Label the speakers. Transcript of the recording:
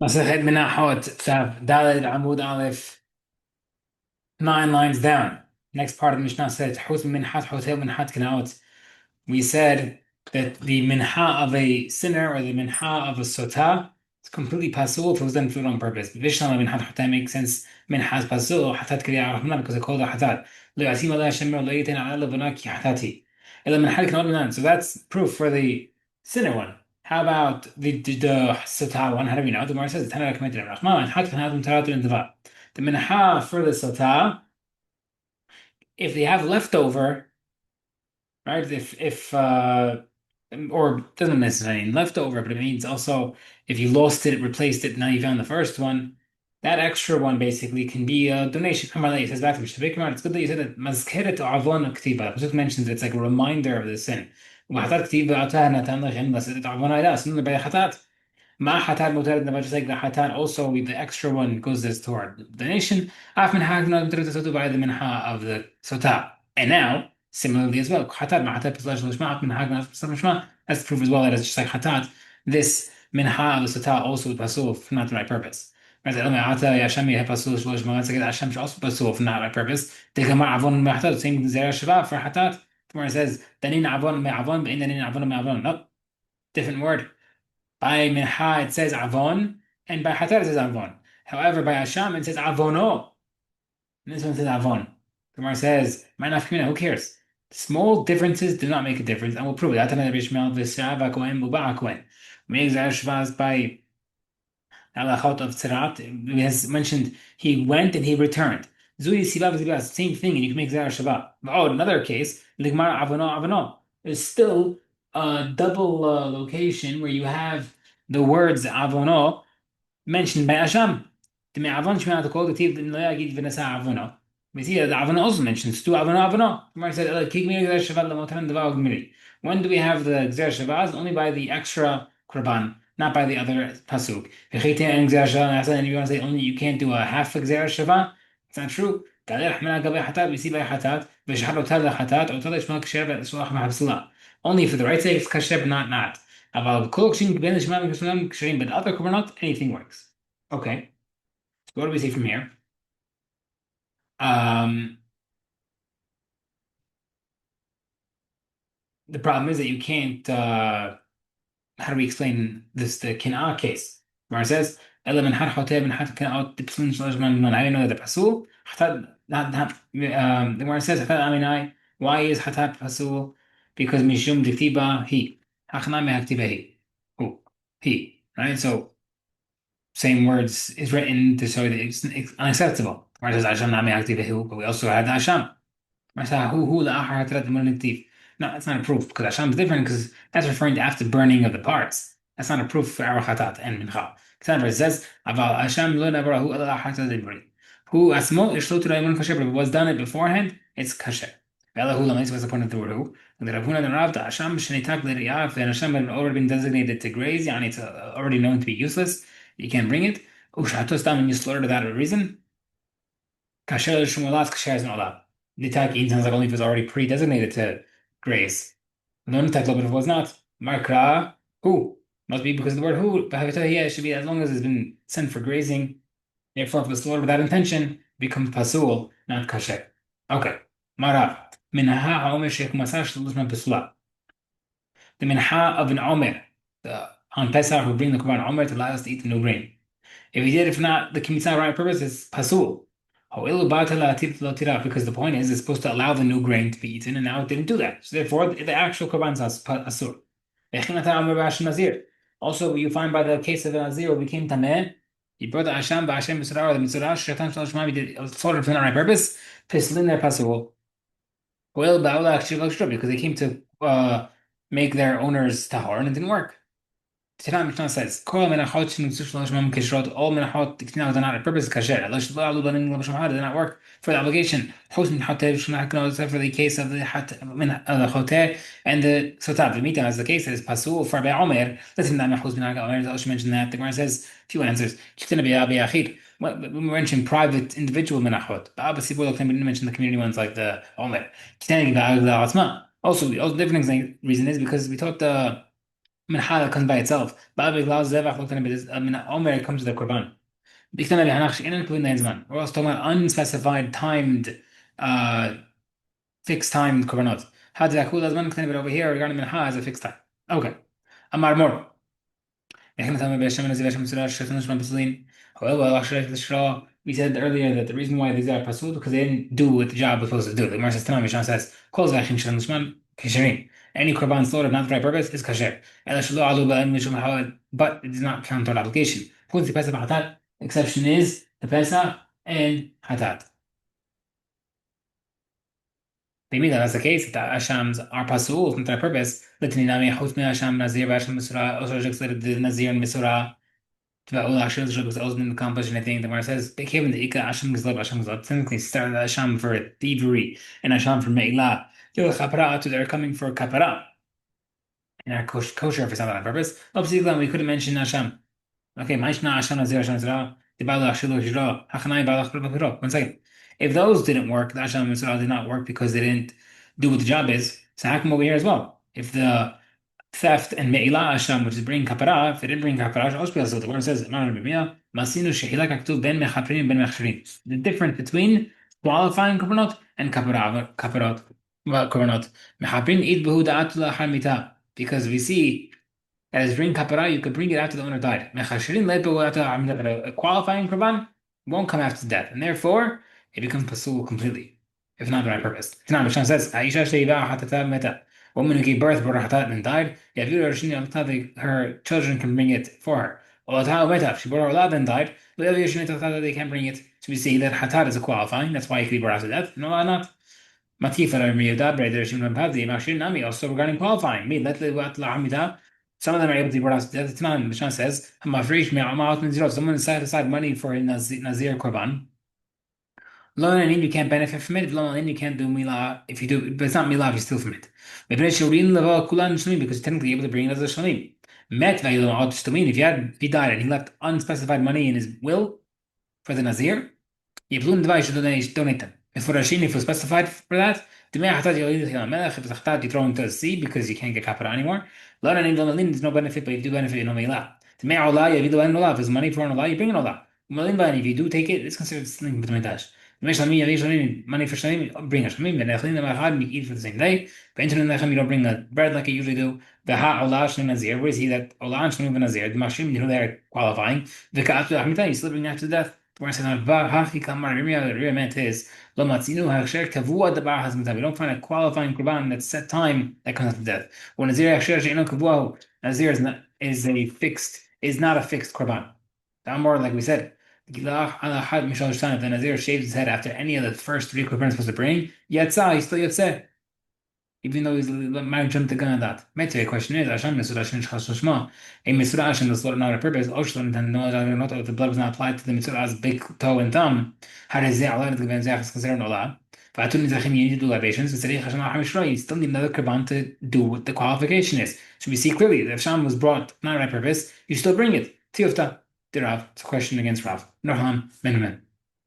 Speaker 1: Masachet Menahot Daf Daled Amud Aleph, 9 lines down. Next part of the Mishnah says Hut Minhat Hotel Minhat Kanaot. We said that the minha of a sinner or the minha of a sotah is completely pasul if it was done for the wrong purpose. Vishnala minhat hatat makes sense. Minha is pasul hatat kriya rahmana because they called it hatat. Lo yasim ala shemer lo yitin ala levana ki hatati. Ela minha cannot be done. So that's proof for the sinner one. How about the sotah one? How do we know? The Gemara says Tana committed rahman and hat kanat mutarat in dava. The minha for the sotah, if they have leftover, right? If or doesn't necessarily mean leftover, but it means also if you lost it, replaced it, now you found the first one. That extra one basically can be a donation. It says back to Mishnah. It's good that you said that mazkeret avon ktiva. It just mentions it's like a reminder of the sin. وحطت كتيبة أعطاها نتان لغن بس تعبان عليها سنة بين حطات Ma hatat mutared never just like the hatat also with the extra one goes this toward the nation. Af min hag not mutared sotu by the minha of the sota. And now, similarly as well, hatat ma hatat pislash lishma af min hag not lishma. That's proof as well that it's just like hatat. This minha of the sota also would pasul for not the right purpose. Right? Ata yasham yeh pasul shlosh ma. Let's say that Hashem should also pasul for not the right purpose. Tekamar avon ma hatat. Same zera shiva for hatat. Where it says danin avon me avon, bein danin avon me avon. Nope, different word. By Minha it says Avon, and by Hatar it says Avon. However, by Asham it says Avono. And this one says Avon. The Gemara says, who cares? Small differences do not make a difference, and we'll prove it. By halachot of Tzerat, it has mentioned he went and he returned. Zui Sivav Zivas, same thing, and you can make Zera Shabbat. Oh, another case, Ligmar Avono Avono. There's still a double location where you have the words Avono mentioned by Asham. We see that the Avono also mentions two Avono Avono. Gemara said, when do we have the Gzer Shavaz? Only by the extra Qurban, not by the other Pasuk. And you want to say only you can't do a half Gzer Shava? It's not true. We see by Hatat, only for the right sake, it's kasher, but not. But other korbanot, anything works. Okay. So what do we see from here? Um, the problem is that you can't. How do we explain this? The kin'ah case, where it says, "Ela min har hoteh min har kin'ah tipsun shlosh man." I didn't know that the pasul. Not. Where it says, "Hatat aminai." Why is hatat pasul? Because mishum diktiba he. Hachnami haktiba he. Who? He. Right. So same words is written to show that it's unacceptable. Where it says, "Asham nami haktiba he," but we also had the Asham. Who لآخر ثلاث مرات. No, that's not a proof because Hashem is different because that's referring to after burning of the parts. That's not a proof for our chatat and mincha. Example, it says, "Aval Hashem lo nabarahu ela hata dibri." Who asmo ishlotu raimun kasher, but if it was done it beforehand, it's kasher. Vela hu lamis was the point of the word who. And the Ravuna and Rav, the Hashem shenitak l'riyah, and Hashem had already been designated to graze, yani it's already known to be useless. You can't bring it. Ushatos dam, and you slaughter without a reason. Kasher l'shmulat, kasher is not allowed. The Nitaki sounds like only if it was already pre-designated to grace. No Nitaki, but if it was not. Markra, who? Must be because of the word who. But it should be as long as it's been sent for grazing. Therefore, if it was slaughtered without intention, it becomes pasul, not kasher. Okay. Marav. Minha ha'omer sheikh masash l'ushman pesula. The minha of an omer. On Pesach, we bring the Quran omer to allow us to eat the new grain. If we did, if not, the kimitzah right purpose is pasul. Because the point is, it's supposed to allow the new grain to be eaten, and now it didn't do that. So therefore, the actual korban is asur. Also, you find by the case of Nazir who became tameh, he brought the asham, the Hashem mitzvah, or the mitzvah, shaitan shlosh he did slaughtered for the right purpose. Pislin their pasul. Because they came to make their owners tahor, and it didn't work. Tonight, Mishnah says, "Kol menachot shenutzu shlosh mem kishrot." All menachot did not have purpose kasher. Did not work for the obligation. Chos menachot shenachot except for the case of the choteh and the sotah. V'mita, as the case is pasul for be'omer. Listen, that chos menachot omer. Also mentioned that the Gemara says few answers. We mentioned private individual menachot. We didn't mention the community ones like the omer. Also, the different reason is because we taught the Minha comes by itself. Ba'al b'glal zevach lo kana b'diz, min omer comes to the korban. B'ktana b'hanach she'enan k'vin lein zman. We're also talking about unspecified timed, uh, fixed timed korbanot. Had zakul azman ktana, but over here regarding minha as a fixed time. Okay. Amar more. احنا تمام باشا من زي باشا مسؤول الشيخ نشمان بسلين. However, we said earlier that the reason why these are pasul because they didn't do what the job was supposed to do. The Gemara says Tanam Mishnah says kol zayachim shel nishman kasherin. Any korban slaughtered not for the right purpose is kasher. Ela shelo alu ba'em mishum halal, but it does not count toward obligation. Who's the pesach hatat? Exception is the pesach and hatat. They mean that that's the case. That ashams are pasul for the right purpose. Litni nami chutz min asham nazir b'asham misura. Also, just like the nazir and misura. تبقى عشان الرجل was also accomplished anything. The Gemara says they came in the Ika Hashem Gizlab Hashem Gizlab. Technically started Hashem for thievery and Hashem for Me'ilah. They're coming for kapara. And are kosher for something on purpose. Obviously, we could have mentioned Hashem. Okay, Maishna Hashem Nazir Hashem Zira. The Bala Shilu Hijra. Hachanai Bala Hijra. 1 second. If those didn't work, the Hashem Zira did not work because they didn't do what the job is. So how come over here as well? If the theft and me'ilah asham, which is bringing kapara, if it didn't bring kapara, also the word says, the difference between qualifying korbanot and kaparot, korbanot. Because we see as bring kapara, you could bring it after the owner died. A qualifying korban won't come after death, and therefore it becomes pasul completely, if not the right purpose. It's not. Mishnah says, "Aisha sheiva hatata meta." Woman who gave birth brought hatat and died. Her children can bring it for her. If she brought her lad and died, they can't bring it. So we see that hatat is a qualifying. That's why it could be brought after death. No, not. Also regarding qualifying. Some of them are able to be brought out to death. The Mishnah says, someone set aside money for a Nazir Korban. You can't benefit from it. You can't do milah if you do, but it's not milah if you steal from it. Because you're technically able to bring it as a shlamim. If he died and he left unspecified money in his will for the Nazir, you should donate them. If it was specified for that, if it's you throw into the sea because you can't get kapara anymore. There's no benefit, but you do benefit in milah. If it's money for an olah, you bring an olah. If you do take it, it's considered stealing between dash. Money for shlamim, bring a shlamim. You eat for the same day. But you don't bring the bread like you usually do. The olah shlamim nazir. Where is he that olah and shlamim nazir? The mashrim, they're qualifying. The you still bring after death. The Gemara says, the meant is, we don't find a qualifying korban that's set time that comes after death. When Nazir is not a fixed korban. That more like we said. If the Nazir shaves his head after any of the first 3 korbanos supposed to bring, he's still yatzeh. Even though he's might jump the gun on that. The question is, Hashem Mesura Hashem Shema. A Mesura Hashem was slaughtered not on purpose. Oshlan and not if the blood was not applied to the Mesura's big toe and thumb. How does it allow the Gavenzach is considered an olah? Vatun Zachim, you need to do libations. You still need another korban to do what the qualification is. So we see clearly that if Hashem was brought not on right purpose, you still bring it. Tiyufta, Dirav. It's a question against Rav. Noham, Menumen.